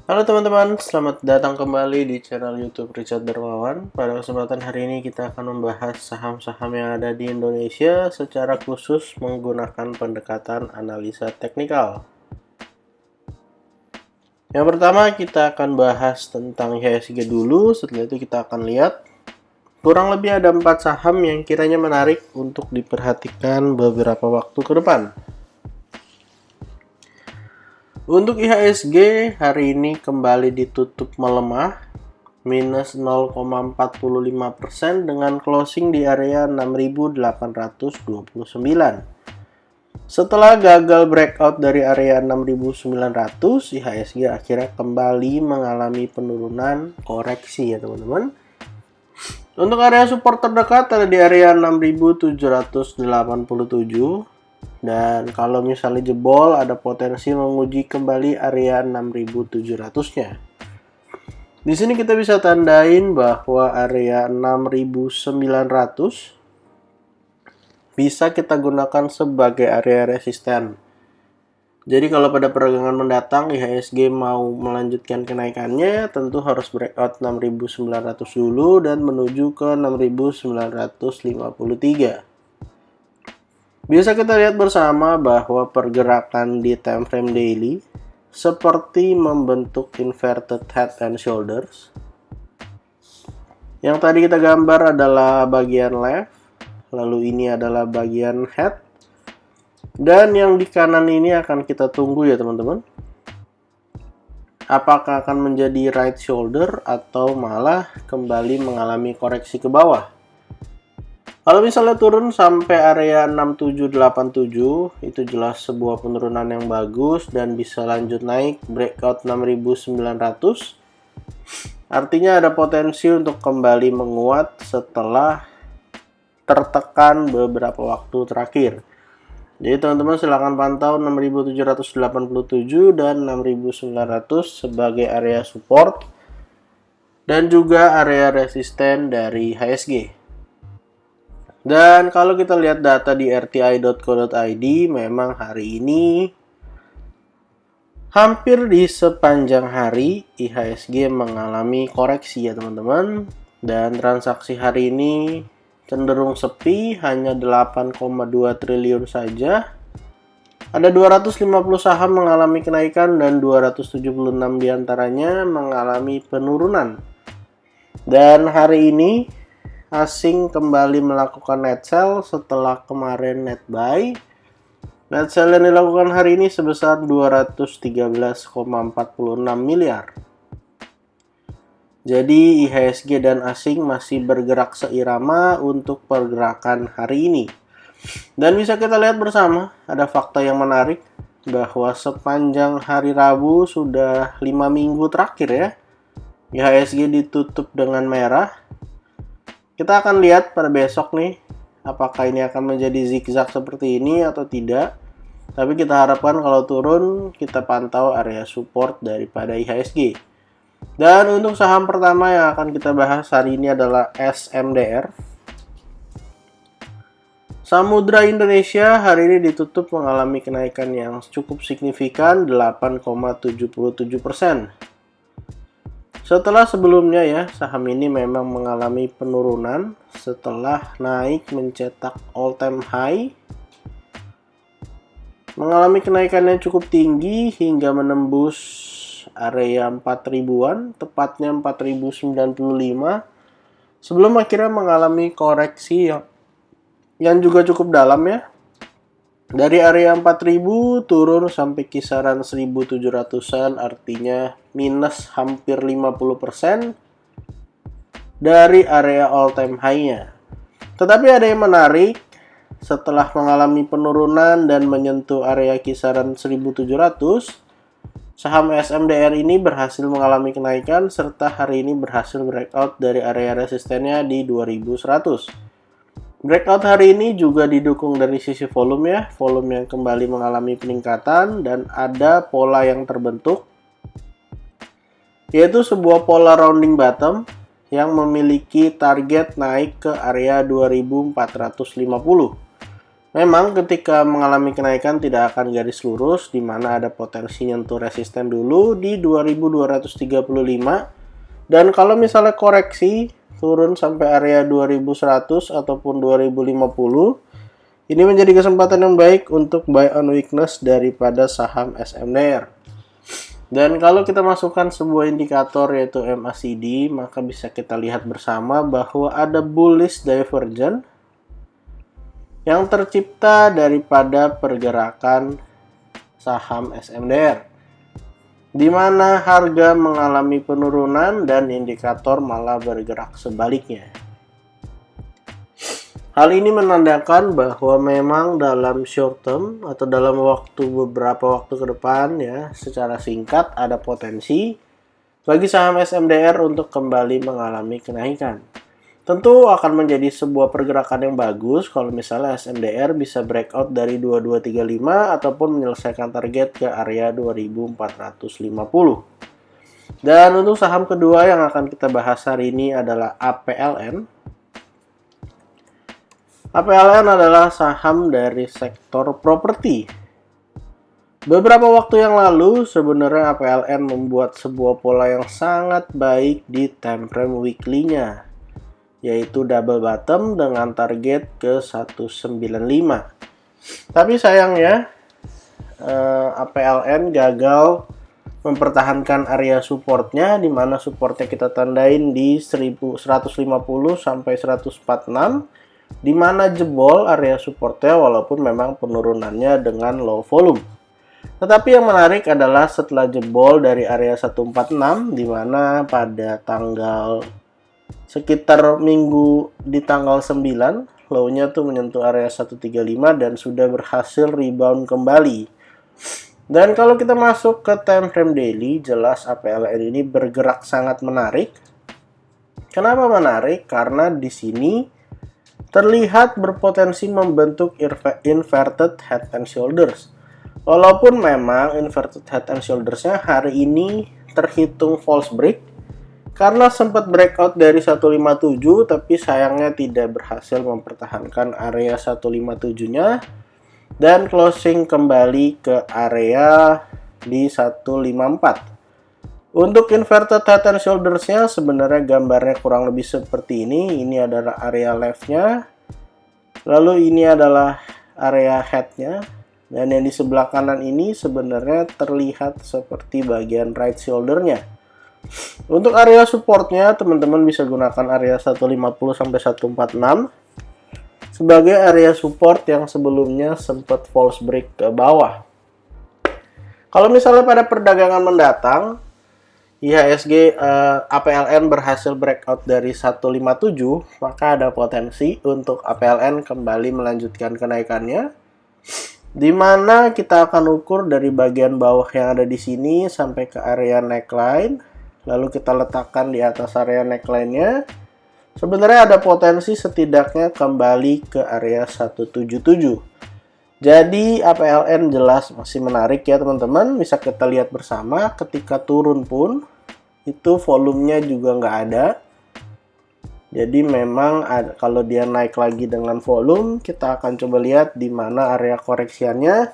Halo teman-teman, selamat datang kembali di channel YouTube Richard Dermawan. Pada kesempatan hari ini kita akan membahas saham-saham yang ada di Indonesia secara khusus menggunakan pendekatan analisa teknikal. Yang pertama kita akan bahas tentang IHSG dulu, setelah itu kita akan lihat kurang lebih ada 4 saham yang kiranya menarik untuk diperhatikan beberapa waktu ke depan. Untuk IHSG hari ini kembali ditutup melemah minus 0,45% dengan closing di area 6.829. Setelah gagal breakout dari area 6.900, IHSG akhirnya kembali mengalami penurunan koreksi ya teman-teman. Untuk area support terdekat ada di area 6.787. Dan kalau misalnya jebol, ada potensi menguji kembali area 6.700-nya. Di sini kita bisa tandain bahwa area 6.900 bisa kita gunakan sebagai area resisten. Jadi kalau pada perdagangan mendatang IHSG mau melanjutkan kenaikannya, tentu harus breakout 6.900 dulu dan menuju ke 6.953. Bisa kita lihat bersama bahwa pergerakan di time frame daily seperti membentuk inverted head and shoulders. Yang tadi kita gambar adalah bagian left, lalu ini adalah bagian head. Dan yang di kanan ini akan kita tunggu ya teman-teman. Apakah akan menjadi right shoulder atau malah kembali mengalami koreksi ke bawah. Kalau misalnya turun sampai area 6787, itu jelas sebuah penurunan yang bagus dan bisa lanjut naik breakout 6900. Artinya ada potensi untuk kembali menguat setelah tertekan beberapa waktu terakhir. Jadi teman-teman silahkan pantau 6787 dan 6900 sebagai area support dan juga area resisten dari IHSG. Dan kalau kita lihat data di rti.co.id, memang hari ini hampir di sepanjang hari IHSG mengalami koreksi ya teman-teman. Dan transaksi hari ini cenderung sepi, hanya 8,2 triliun saja. Ada 250 saham mengalami kenaikan dan 276 diantaranya mengalami penurunan. Dan hari ini asing kembali melakukan net sell setelah kemarin net buy. Net sell yang dilakukan hari ini sebesar 213,46 miliar. Jadi IHSG dan asing masih bergerak seirama untuk pergerakan hari ini. Dan bisa kita lihat bersama, ada fakta yang menarik bahwa sepanjang hari Rabu sudah 5 minggu terakhir ya, IHSG ditutup dengan merah. Kita akan lihat pada besok nih, apakah ini akan menjadi zigzag seperti ini atau tidak. Tapi kita harapkan kalau turun, kita pantau area support daripada IHSG. Dan untuk saham pertama yang akan kita bahas hari ini adalah SMDR. Samudra Indonesia hari ini ditutup mengalami kenaikan yang cukup signifikan 8,77%. Setelah sebelumnya ya, saham ini memang mengalami penurunan setelah naik mencetak all time high. Mengalami kenaikan yang cukup tinggi hingga menembus area 4.000-an, tepatnya 4.095. Sebelum akhirnya mengalami koreksi yang juga cukup dalam ya. Dari area 4.000 turun sampai kisaran 1.700-an, artinya minus hampir 50% dari area all time high-nya. Tetapi ada yang menarik, setelah mengalami penurunan dan menyentuh area kisaran 1.700, saham SMDR ini berhasil mengalami kenaikan serta hari ini berhasil breakout dari area resistennya di 2.100. Breakout hari ini juga didukung dari sisi volume ya, volume yang kembali mengalami peningkatan dan ada pola yang terbentuk, yaitu sebuah pola rounding bottom yang memiliki target naik ke area 2450. Memang ketika mengalami kenaikan tidak akan garis lurus, di mana ada potensi nyentuh resisten dulu di 2235. Dan kalau misalnya koreksi turun sampai area 2100 ataupun 2050, ini menjadi kesempatan yang baik untuk buy on weakness daripada saham SMDR. Dan kalau kita masukkan sebuah indikator yaitu MACD, maka bisa kita lihat bersama bahwa ada bullish divergence yang tercipta daripada pergerakan saham SMDR, di mana harga mengalami penurunan dan indikator malah bergerak sebaliknya. Hal ini menandakan bahwa memang dalam short term atau dalam beberapa waktu ke depan ya, secara singkat ada potensi bagi saham SMDR untuk kembali mengalami kenaikan. Tentu akan menjadi sebuah pergerakan yang bagus kalau misalnya SMDR bisa breakout dari 2235 ataupun menyelesaikan target ke area 2450. Dan untuk saham kedua yang akan kita bahas hari ini adalah APLN. APLN adalah saham dari sektor properti. Beberapa waktu yang lalu sebenarnya APLN membuat sebuah pola yang sangat baik di time frame weekly-nya, yaitu double bottom dengan target ke 195. Tapi sayangnya APLN gagal mempertahankan area supportnya, di mana supportnya kita tandain di 150 sampai 146, di mana jebol area supportnya walaupun memang penurunannya dengan low volume. Tetapi yang menarik adalah setelah jebol dari area 146, di mana pada tanggal sekitar minggu di tanggal 9, low-nya tuh menyentuh area 135 dan sudah berhasil rebound kembali. Dan kalau kita masuk ke time frame daily, jelas APLN ini bergerak sangat menarik. Kenapa menarik? Karena di sini terlihat berpotensi membentuk inverted head and shoulders. Walaupun memang inverted head and shoulders-nya hari ini terhitung false break, karena sempat breakout dari 157, tapi sayangnya tidak berhasil mempertahankan area 157-nya dan closing kembali ke area di 154. Untuk inverted head and shoulders-nya sebenarnya gambarnya kurang lebih seperti ini. Ini adalah area left-nya, lalu ini adalah area head-nya, dan yang di sebelah kanan ini sebenarnya terlihat seperti bagian right shoulder-nya. Untuk area supportnya, teman-teman bisa gunakan area 150 sampai 146 sebagai area support yang sebelumnya sempat false break ke bawah. Kalau misalnya pada perdagangan mendatang, IHSG APLN berhasil breakout dari 157, maka ada potensi untuk APLN kembali melanjutkan kenaikannya, di mana kita akan ukur dari bagian bawah yang ada di sini sampai ke area neckline. Lalu kita letakkan di atas area neckline-nya. Sebenarnya ada potensi setidaknya kembali ke area 177. Jadi APLN jelas masih menarik ya teman-teman. Bisa kita lihat bersama ketika turun pun itu volumenya juga nggak ada. Jadi memang kalau dia naik lagi dengan volume, kita akan coba lihat di mana area koreksiannya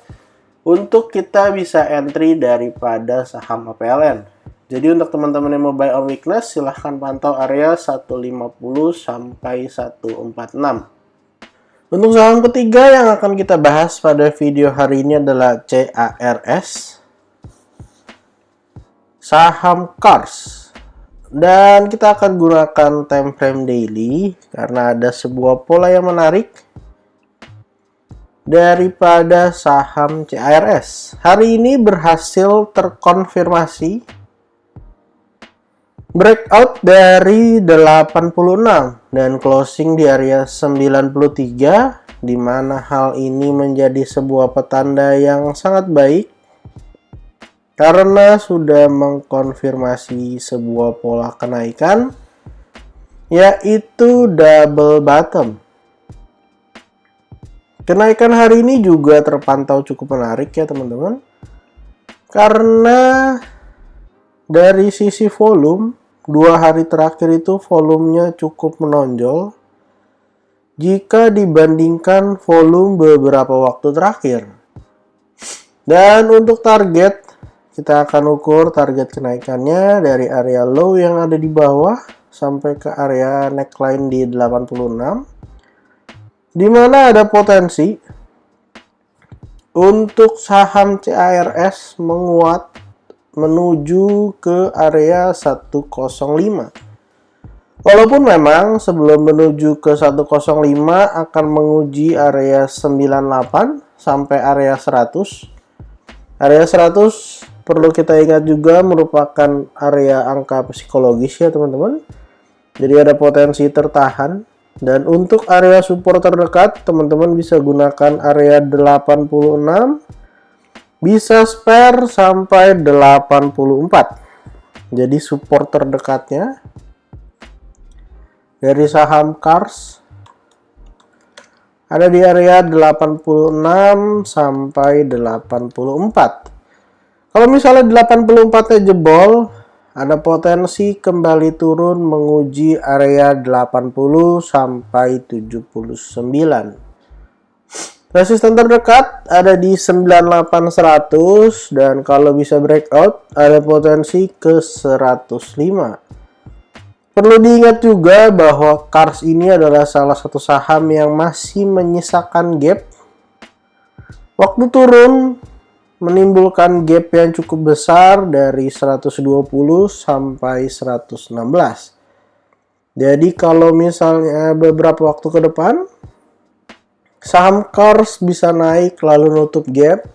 untuk kita bisa entry daripada saham APLN. Jadi untuk teman-teman yang mau buy on weakness, silahkan pantau area 150 sampai 146. Untuk saham ketiga yang akan kita bahas pada video hari ini adalah CARS, saham CARS. Dan kita akan gunakan time frame daily karena ada sebuah pola yang menarik daripada saham CARS. Hari ini berhasil terkonfirmasi breakout dari 86 dan closing di area 93, di mana hal ini menjadi sebuah petanda yang sangat baik karena sudah mengkonfirmasi sebuah pola kenaikan, yaitu double bottom. Kenaikan hari ini juga terpantau cukup menarik ya teman-teman, karena dari sisi volume 2 hari terakhir itu volumenya cukup menonjol. jika dibandingkan volume beberapa waktu terakhir. Dan untuk target, kita akan ukur target kenaikannya dari area low yang ada di bawah sampai ke area neckline di 86, di mana ada potensi untuk saham CARS menguat menuju ke area 105. Walaupun memang sebelum menuju ke 105 akan menguji area 98 sampai area 100. Area 100 perlu kita ingat juga merupakan area angka psikologis ya teman-teman. Jadi ada potensi tertahan. Dan untuk area support terdekat, teman-teman bisa gunakan area 86, bisa spare sampai 84. Jadi support terdekatnya dari saham CARS ada di area 86 sampai 84. Kalau misalnya 84-nya jebol, ada potensi kembali turun menguji area 80 sampai 79. Resisten terdekat ada di 98-100 dan kalau bisa breakout ada potensi ke 105. Perlu diingat juga bahwa CARS ini adalah salah satu saham yang masih menyisakan gap. Waktu turun menimbulkan gap yang cukup besar dari 120 sampai 116. Jadi kalau misalnya beberapa waktu ke depan saham CARS bisa naik lalu nutup gap,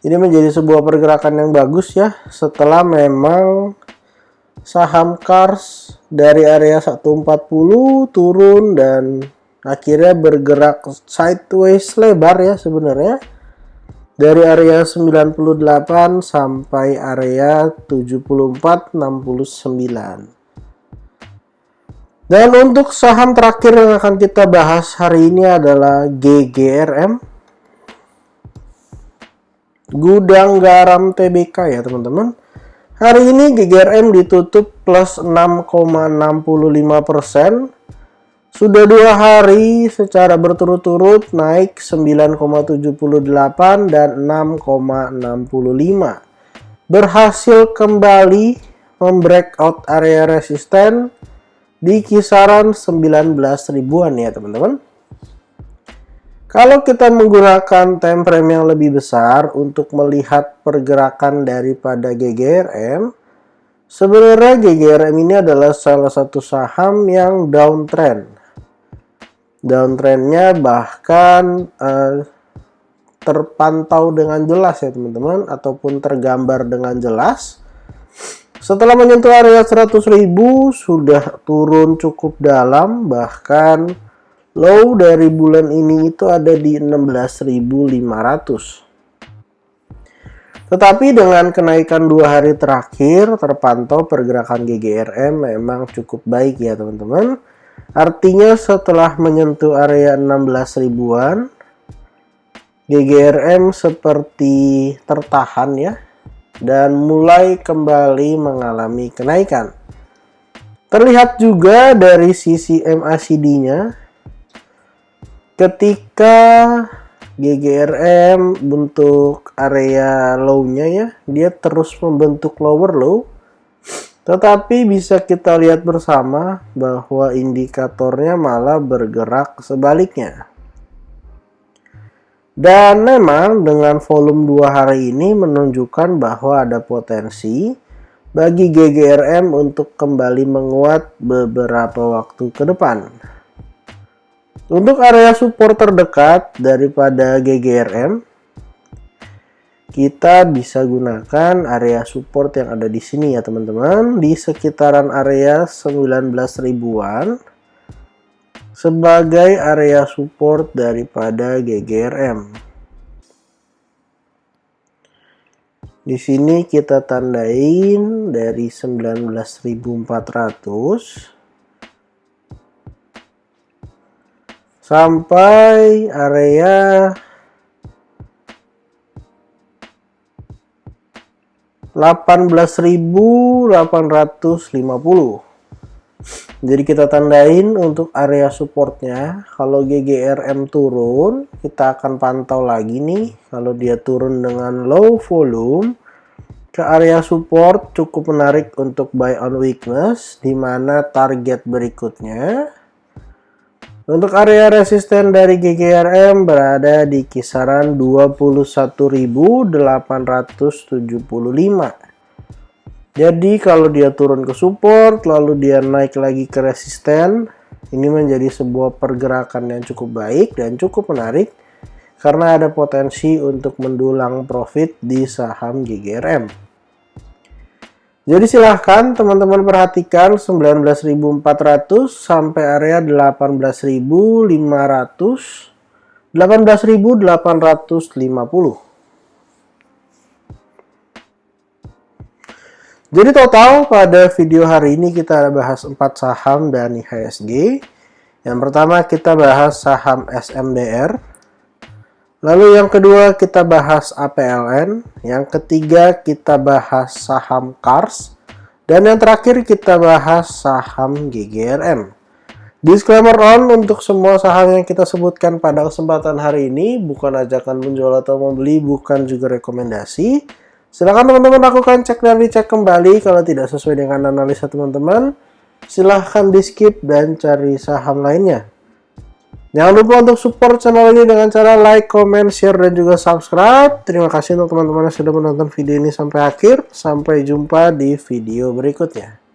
ini menjadi sebuah pergerakan yang bagus ya, setelah memang saham CARS dari area 140 turun dan akhirnya bergerak sideways lebar ya sebenarnya dari area 98 sampai area 74,69. Dan untuk saham terakhir yang akan kita bahas hari ini adalah GGRM, Gudang Garam Tbk ya teman-teman. Hari ini GGRM ditutup plus 6,65%. Sudah 2 hari secara berturut-turut naik 9,78 dan 6,65. Berhasil kembali membreakout area resisten di kisaran 19 ribuan ya teman-teman. Kalau kita menggunakan time frame yang lebih besar untuk melihat pergerakan daripada GGRM, sebenarnya GGRM ini adalah salah satu saham yang downtrend. Downtrendnya bahkan terpantau dengan jelas ya teman-teman, ataupun tergambar dengan jelas. Setelah menyentuh area 100.000 sudah turun cukup dalam, bahkan low dari bulan ini itu ada di 16.500. Tetapi dengan kenaikan 2 hari terakhir terpantau pergerakan GGRM memang cukup baik ya teman-teman. Artinya setelah menyentuh area 16 ribuan, GGRM seperti tertahan ya, dan mulai kembali mengalami kenaikan. Terlihat juga dari sisi MACD-nya, ketika GGRM bentuk area low-nya ya, dia terus membentuk lower low. Tetapi bisa kita lihat bersama bahwa indikatornya malah bergerak sebaliknya. Dan memang dengan volume 2 hari ini menunjukkan bahwa ada potensi bagi GGRM untuk kembali menguat beberapa waktu ke depan. Untuk area support terdekat daripada GGRM, kita bisa gunakan area support yang ada di sini ya teman-teman, di sekitaran area 19 ribuan sebagai area support daripada GGRM. Di sini kita tandain dari 19.400 sampai area 18.850. Jadi kita tandain untuk area supportnya. Kalau GGRM turun, kita akan pantau lagi nih. Kalau dia turun dengan low volume ke area support, cukup menarik untuk buy on weakness, di mana target berikutnya untuk area resisten dari GGRM berada di kisaran 21.875. Jadi kalau dia turun ke support, lalu dia naik lagi ke resisten, ini menjadi sebuah pergerakan yang cukup baik dan cukup menarik karena ada potensi untuk mendulang profit di saham GGRM. Jadi silahkan teman-teman perhatikan 19.400 sampai area 18.500, 18.850. Jadi total pada video hari ini kita bahas 4 saham dari IHSG. Yang pertama kita bahas saham SMDR. Lalu yang kedua kita bahas APLN. Yang ketiga kita bahas saham KARS. Dan yang terakhir kita bahas saham GGRM. Disclaimer on untuk semua saham yang kita sebutkan pada kesempatan hari ini bukan ajakan menjual atau membeli, bukan juga rekomendasi. Silahkan teman-teman lakukan cek dan dicek kembali. Kalau tidak sesuai dengan analisa teman-teman, silahkan di skip dan cari saham lainnya. Jangan lupa untuk support channel ini dengan cara like, comment, share, dan juga subscribe. Terima kasih untuk teman-teman yang sudah menonton video ini sampai akhir. Sampai jumpa di video berikutnya.